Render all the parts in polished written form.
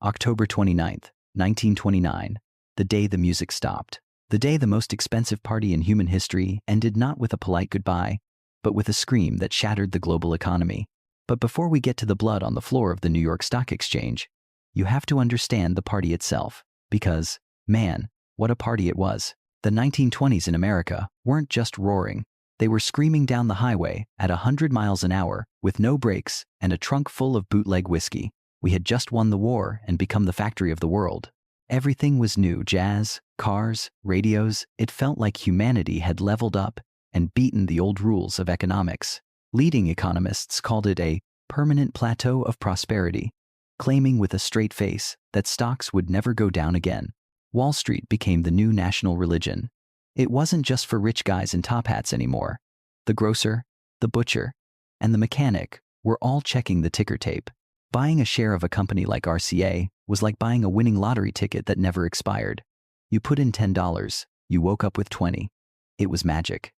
October 29th, 1929, the day the music stopped. The day the most expensive party in human history ended not with a polite goodbye, but with a scream that shattered the global economy. But before we get to the blood on the floor of the New York Stock Exchange, you have to understand the party itself, because, man, what a party it was. The 1920s in America weren't just roaring. They were screaming down the highway at 100 miles an hour with no brakes and a trunk full of bootleg whiskey. We had just won the war and become the factory of the world. Everything was new: jazz, cars, radios. It felt like humanity had leveled up and beaten the old rules of economics. Leading economists called it a permanent plateau of prosperity, claiming with a straight face that stocks would never go down again. Wall Street became the new national religion. It wasn't just for rich guys in top hats anymore. The grocer, the butcher, and the mechanic were all checking the ticker tape. Buying a share of a company like RCA was like buying a winning lottery ticket that never expired. You put in $10, you woke up with 20. It was magic.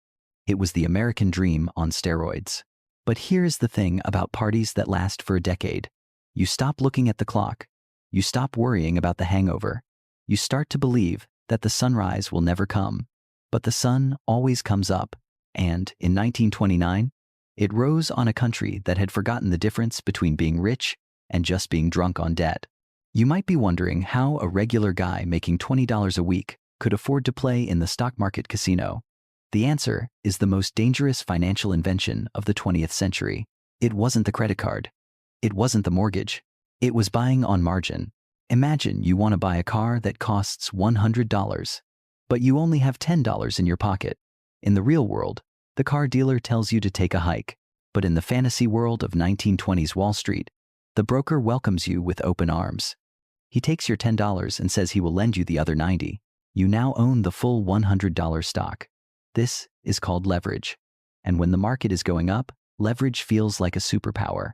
It was the American dream on steroids. But here's the thing about parties that last for a decade. You stop looking at the clock. You stop worrying about the hangover. You start to believe that the sunrise will never come. But the sun always comes up, and in 1929, it rose on a country that had forgotten the difference between being rich and just being drunk on debt. You might be wondering how a regular guy making $20 a week could afford to play in the stock market casino. The answer is the most dangerous financial invention of the 20th century. It wasn't the credit card. It wasn't the mortgage. It was buying on margin. Imagine you want to buy a car that costs $100. But you only have $10 in your pocket. In the real world, the car dealer tells you to take a hike. But in the fantasy world of 1920s Wall Street, the broker welcomes you with open arms. He takes your $10 and says he will lend you the other $90. You now own the full $100 stock. This is called leverage. And when the market is going up, leverage feels like a superpower.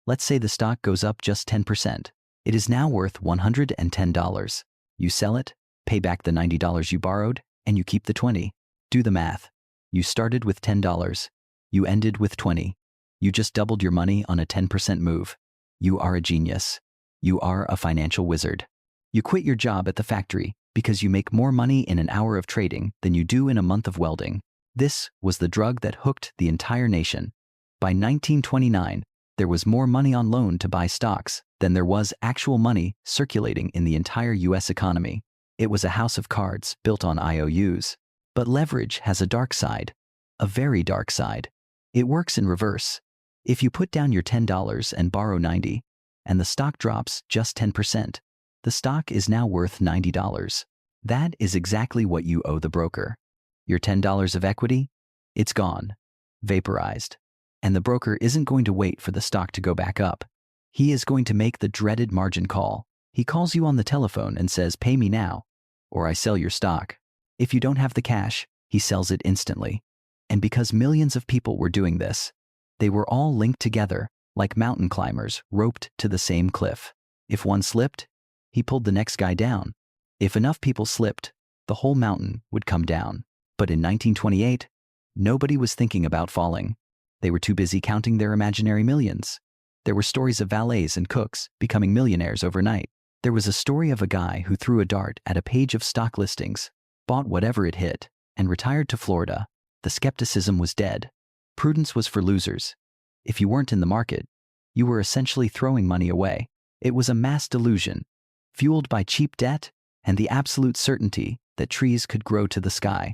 Let's say the stock goes up just 10%. It is now worth $110. You sell it, pay back the $90 you borrowed, and you keep the 20. Do the math. You started with $10. You ended with 20. You just doubled your money on a 10% move. You are a genius. You are a financial wizard. You quit your job at the factory because you make more money in an hour of trading than you do in a month of welding. This was the drug that hooked the entire nation. By 1929, there was more money on loan to buy stocks than there was actual money circulating in the entire U.S. economy. It was a house of cards built on IOUs. But leverage has a dark side, a very dark side. It works in reverse. If you put down your $10 and borrow $90, and the stock drops just 10%, the stock is now worth $90. That is exactly what you owe the broker. Your $10 of equity? It's gone, vaporized. And the broker isn't going to wait for the stock to go back up. He is going to make the dreaded margin call. He calls you on the telephone and says, "Pay me now, or I sell your stock." If you don't have the cash, he sells it instantly. And because millions of people were doing this, they were all linked together like mountain climbers roped to the same cliff. If one slipped, he pulled the next guy down. If enough people slipped, the whole mountain would come down. But in 1928, nobody was thinking about falling. They were too busy counting their imaginary millions. There were stories of valets and cooks becoming millionaires overnight. There was a story of a guy who threw a dart at a page of stock listings, bought whatever it hit, and retired to Florida. The skepticism was dead. Prudence was for losers. If you weren't in the market, you were essentially throwing money away. It was a mass delusion, fueled by cheap debt and the absolute certainty that trees could grow to the sky.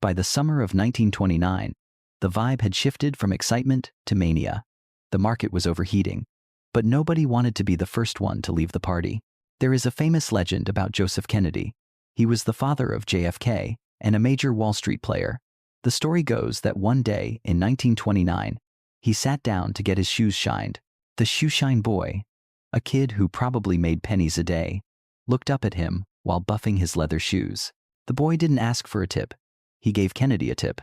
By the summer of 1929, the vibe had shifted from excitement to mania. The market was overheating, but nobody wanted to be the first one to leave the party. There is a famous legend about Joseph Kennedy. He was the father of JFK and a major Wall Street player. The story goes that one day in 1929, he sat down to get his shoes shined. The Shoeshine Boy, a kid who probably made pennies a day, looked up at him while buffing his leather shoes. The boy didn't ask for a tip. He gave Kennedy a tip.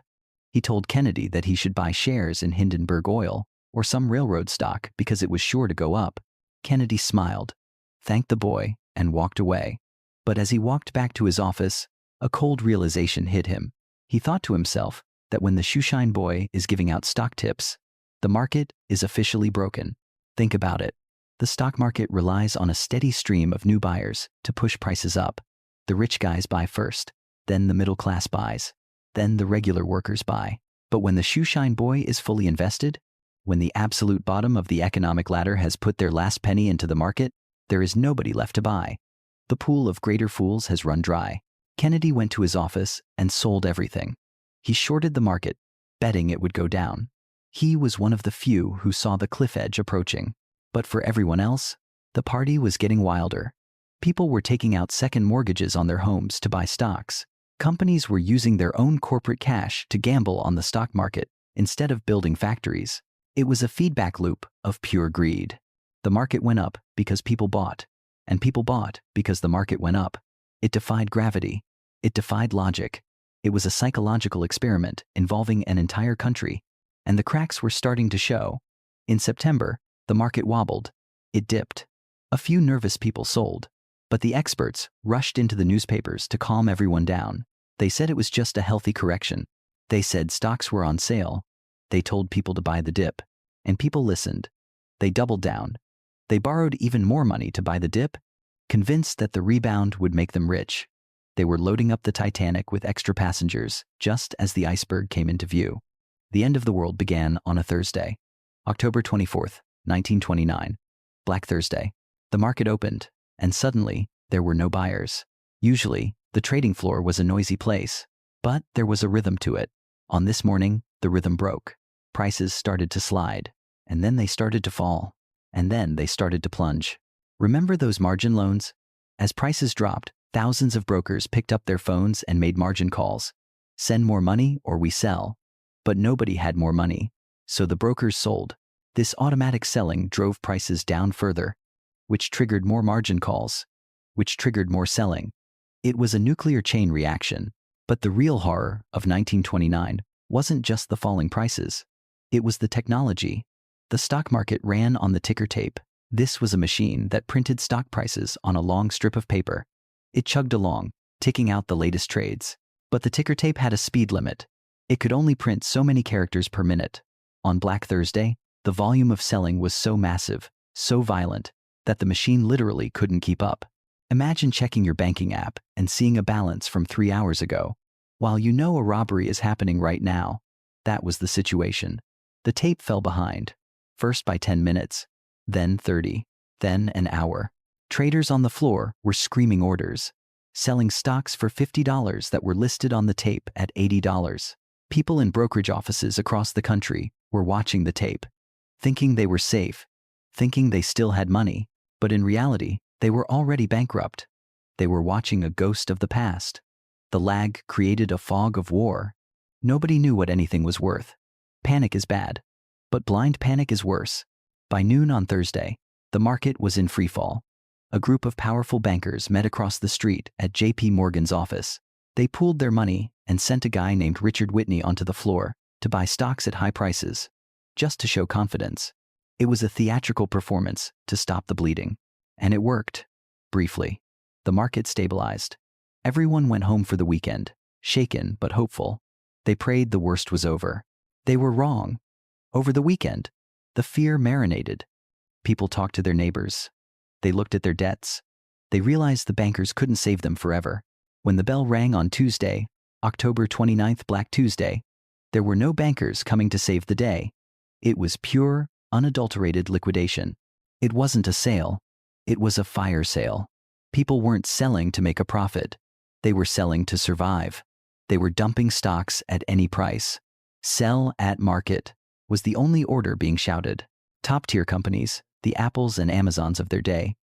He told Kennedy that he should buy shares in Hindenburg Oil or some railroad stock because it was sure to go up. Kennedy smiled, thanked the boy, and walked away. But as he walked back to his office, a cold realization hit him. He thought to himself that when the Shoeshine Boy is giving out stock tips, the market is officially broken. Think about it. The stock market relies on a steady stream of new buyers to push prices up. The rich guys buy first, then the middle class buys, then the regular workers buy. But when the shoeshine boy is fully invested, when the absolute bottom of the economic ladder has put their last penny into the market, there is nobody left to buy. The pool of greater fools has run dry. Kennedy went to his office and sold everything. He shorted the market, betting it would go down. He was one of the few who saw the cliff edge approaching. But for everyone else, the party was getting wilder. People were taking out second mortgages on their homes to buy stocks. Companies were using their own corporate cash to gamble on the stock market instead of building factories. It was a feedback loop of pure greed. The market went up because people bought, and people bought because the market went up. It defied gravity. It defied logic. It was a psychological experiment involving an entire country, and the cracks were starting to show. In September, the market wobbled. It dipped. A few nervous people sold, but the experts rushed into the newspapers to calm everyone down. They said it was just a healthy correction. They said stocks were on sale. They told people to buy the dip, and people listened. They doubled down. They borrowed even more money to buy the dip, convinced that the rebound would make them rich. They were loading up the Titanic with extra passengers just as the iceberg came into view. The end of the world began on a Thursday, October 24th, 1929, Black Thursday. The market opened, and suddenly, there were no buyers. Usually, the trading floor was a noisy place, but there was a rhythm to it. On this morning, the rhythm broke. Prices started to slide, and then they started to fall, and then they started to plunge. Remember those margin loans? As prices dropped, thousands of brokers picked up their phones and made margin calls. Send more money or we sell. But nobody had more money, so the brokers sold. This automatic selling drove prices down further, which triggered more margin calls, which triggered more selling. It was a nuclear chain reaction, but the real horror of 1929 wasn't just the falling prices. It was the technology. The stock market ran on the ticker tape. This was a machine that printed stock prices on a long strip of paper. It chugged along, ticking out the latest trades. But the ticker tape had a speed limit. It could only print so many characters per minute. On Black Thursday, the volume of selling was so massive, so violent, that the machine literally couldn't keep up. Imagine checking your banking app and seeing a balance from 3 hours ago, while you know a robbery is happening right now. That was the situation. The tape fell behind, first by 10 minutes, then 30, then an hour. Traders on the floor were screaming orders, selling stocks for $50 that were listed on the tape at $80. People in brokerage offices across the country were watching the tape, thinking they were safe, thinking they still had money, but in reality, they were already bankrupt. They were watching a ghost of the past. The lag created a fog of war. Nobody knew what anything was worth. Panic is bad, but blind panic is worse. By noon on Thursday, the market was in freefall. A group of powerful bankers met across the street at J.P. Morgan's office. They pooled their money and sent a guy named Richard Whitney onto the floor to buy stocks at high prices, just to show confidence. It was a theatrical performance to stop the bleeding. And it worked. Briefly. The market stabilized. Everyone went home for the weekend, shaken but hopeful. They prayed the worst was over. They were wrong. Over the weekend, the fear marinated. People talked to their neighbors. They looked at their debts. They realized the bankers couldn't save them forever. When the bell rang on Tuesday, October 29th, Black Tuesday, there were no bankers coming to save the day. It was pure, unadulterated liquidation. It wasn't a sale. It was a fire sale. People weren't selling to make a profit. They were selling to survive. They were dumping stocks at any price. Sell at market was the only order being shouted. Top-tier companies, the Apples and Amazons of their day,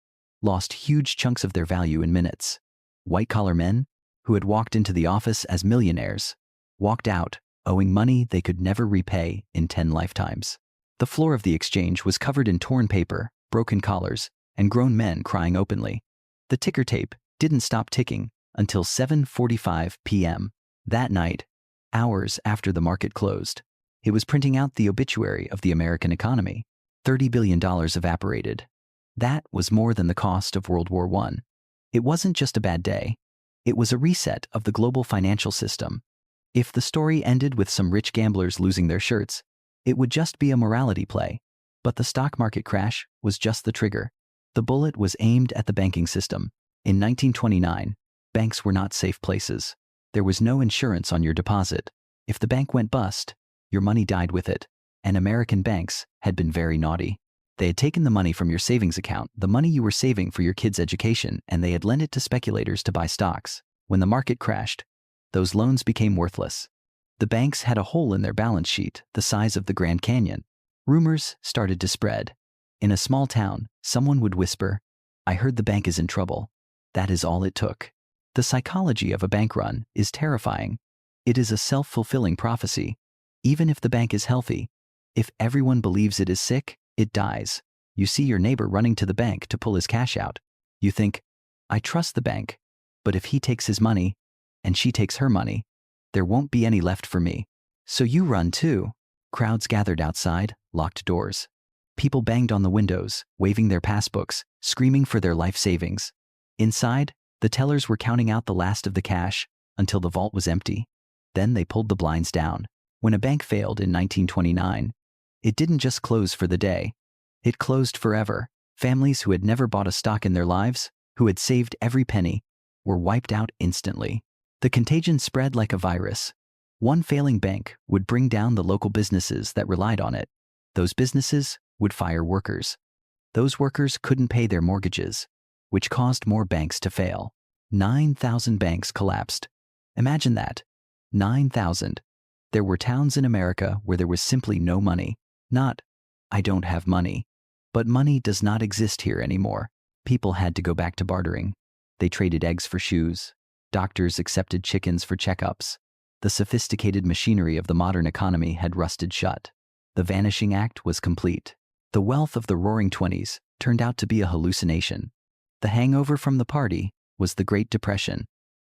lost huge chunks of their value in minutes. White-collar men, who had walked into the office as millionaires, walked out, owing money they could never repay in 10 lifetimes. The floor of the exchange was covered in torn paper, broken collars, and grown men crying openly. The ticker tape didn't stop ticking until 7:45 p.m. that night, hours after the market closed. It was printing out the obituary of the American economy. $30 billion evaporated. That was more than the cost of World War I. It wasn't just a bad day. It was a reset of the global financial system. If the story ended with some rich gamblers losing their shirts, it would just be a morality play. But the stock market crash was just the trigger. The bullet was aimed at the banking system. In 1929, banks were not safe places. There was no insurance on your deposit. If the bank went bust, your money died with it. And American banks had been very naughty. They had taken the money from your savings account, the money you were saving for your kids' education, and they had lent it to speculators to buy stocks. When the market crashed, those loans became worthless. The banks had a hole in their balance sheet the size of the Grand Canyon. Rumors started to spread. In a small town, someone would whisper, "I heard the bank is in trouble." That is all it took. The psychology of a bank run is terrifying. It is a self-fulfilling prophecy. Even if the bank is healthy, if everyone believes it is sick, it dies. You see your neighbor running to the bank to pull his cash out. You think, "I trust the bank, but if he takes his money and she takes her money, there won't be any left for me." So you run too. Crowds gathered outside, locked doors. People banged on the windows, waving their passbooks, screaming for their life savings. Inside, the tellers were counting out the last of the cash until the vault was empty. Then they pulled the blinds down. When a bank failed in 1929, it didn't just close for the day. It closed forever. Families who had never bought a stock in their lives, who had saved every penny, were wiped out instantly. The contagion spread like a virus. One failing bank would bring down the local businesses that relied on it. Those businesses would fire workers. Those workers couldn't pay their mortgages, which caused more banks to fail. 9,000 banks collapsed. Imagine that. 9,000. There were towns in America where there was simply no money. Not, "I don't have money," but money does not exist here anymore. People had to go back to bartering. They traded eggs for shoes. Doctors accepted chickens for checkups. The sophisticated machinery of the modern economy had rusted shut. The Vanishing Act was complete. The wealth of the Roaring Twenties turned out to be a hallucination. The hangover from the party was the Great Depression.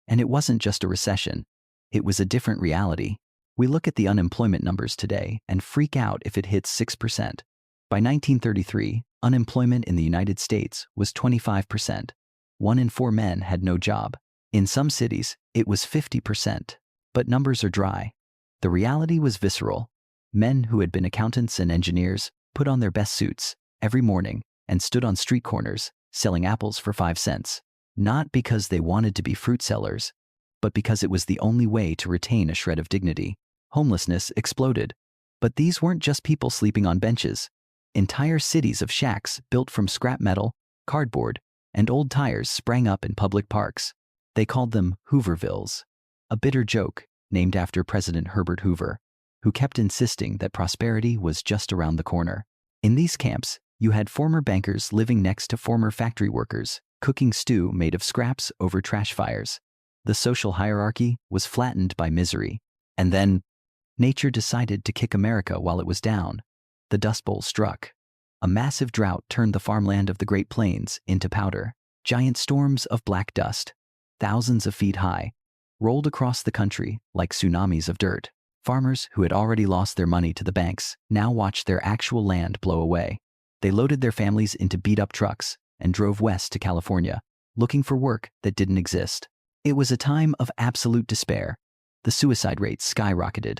And it wasn't just a recession. It was a different reality. We look at the unemployment numbers today and freak out if it hits 6%. By 1933, unemployment in the United States was 25%. 1 in 4 men had no job. In some cities, it was 50%. But numbers are dry. The reality was visceral. Men who had been accountants and engineers put on their best suits every morning and stood on street corners selling apples for 5 cents. Not because they wanted to be fruit sellers, but because it was the only way to retain a shred of dignity. Homelessness exploded. But these weren't just people sleeping on benches. Entire cities of shacks built from scrap metal, cardboard, and old tires sprang up in public parks. They called them Hoovervilles, a bitter joke named after President Herbert Hoover, who kept insisting that prosperity was just around the corner. In these camps, you had former bankers living next to former factory workers, cooking stew made of scraps over trash fires. The social hierarchy was flattened by misery. And then, nature decided to kick America while it was down. The Dust Bowl struck. A massive drought turned the farmland of the Great Plains into powder. Giant storms of black dust, thousands of feet high, rolled across the country like tsunamis of dirt. Farmers who had already lost their money to the banks now watched their actual land blow away. They loaded their families into beat-up trucks and drove west to California, looking for work that didn't exist. It was a time of absolute despair. The suicide rate skyrocketed.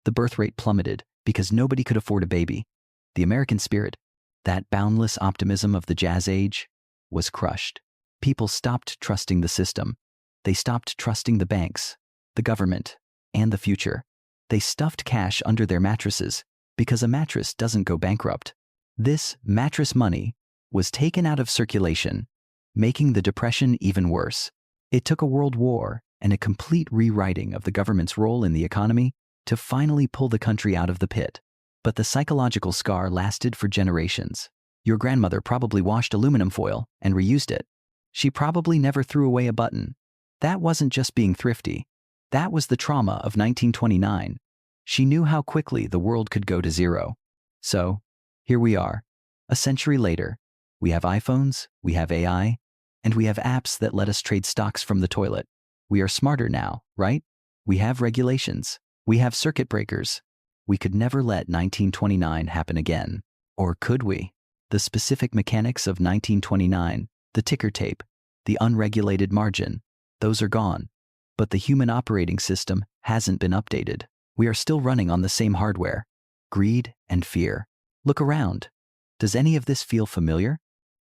The birth rate plummeted because nobody could afford a baby. The American spirit, that boundless optimism of the Jazz Age, was crushed. People stopped trusting the system. They stopped trusting the banks, the government, and the future. They stuffed cash under their mattresses because a mattress doesn't go bankrupt. This mattress money was taken out of circulation, making the Depression even worse. It took a world war and a complete rewriting of the government's role in the economy to finally pull the country out of the pit. But the psychological scar lasted for generations. Your grandmother probably washed aluminum foil and reused it. She probably never threw away a button. That wasn't just being thrifty. That was the trauma of 1929. She knew how quickly the world could go to zero. So, here we are. A century later, we have iPhones, we have AI, and we have apps that let us trade stocks from the toilet. We are smarter now, right? We have regulations. We have circuit breakers. We could never let 1929 happen again. Or could we? The specific mechanics of 1929, the ticker tape, the unregulated margin, those are gone. But the human operating system hasn't been updated. We are still running on the same hardware. Greed and fear. Look around. Does any of this feel familiar?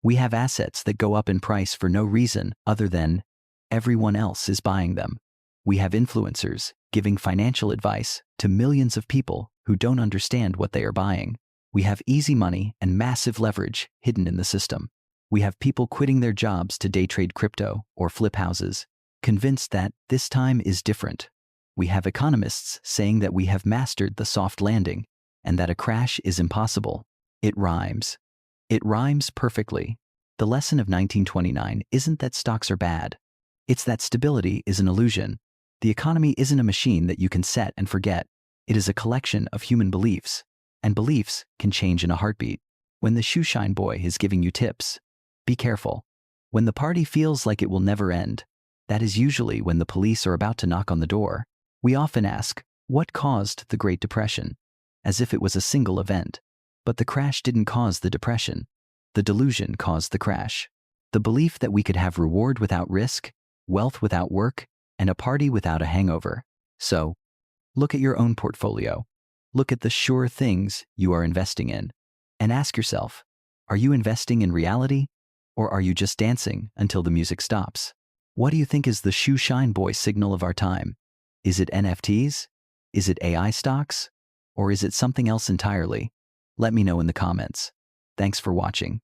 We have assets that go up in price for no reason other than everyone else is buying them. We have influencers giving financial advice to millions of people who don't understand what they are buying. We have easy money and massive leverage hidden in the system. We have people quitting their jobs to day trade crypto or flip houses, convinced that this time is different. We have economists saying that we have mastered the soft landing and that a crash is impossible. It rhymes. It rhymes perfectly. The lesson of 1929 isn't that stocks are bad. It's that stability is an illusion. The economy isn't a machine that you can set and forget. It is a collection of human beliefs, and beliefs can change in a heartbeat. When the Shoeshine Boy is giving you tips, be careful. When the party feels like it will never end, that is usually when the police are about to knock on the door. We often ask, what caused the Great Depression? As if it was a single event. But the crash didn't cause the depression. The delusion caused the crash. The belief that we could have reward without risk, wealth without work, and a party without a hangover. So, look at your own portfolio. Look at the sure things you are investing in. And ask yourself, are you investing in reality? Or are you just dancing until the music stops? What do you think is the Shoeshine Boy signal of our time? Is it NFTs? Is it AI stocks? Or is it something else entirely? Let me know in the comments. Thanks for watching.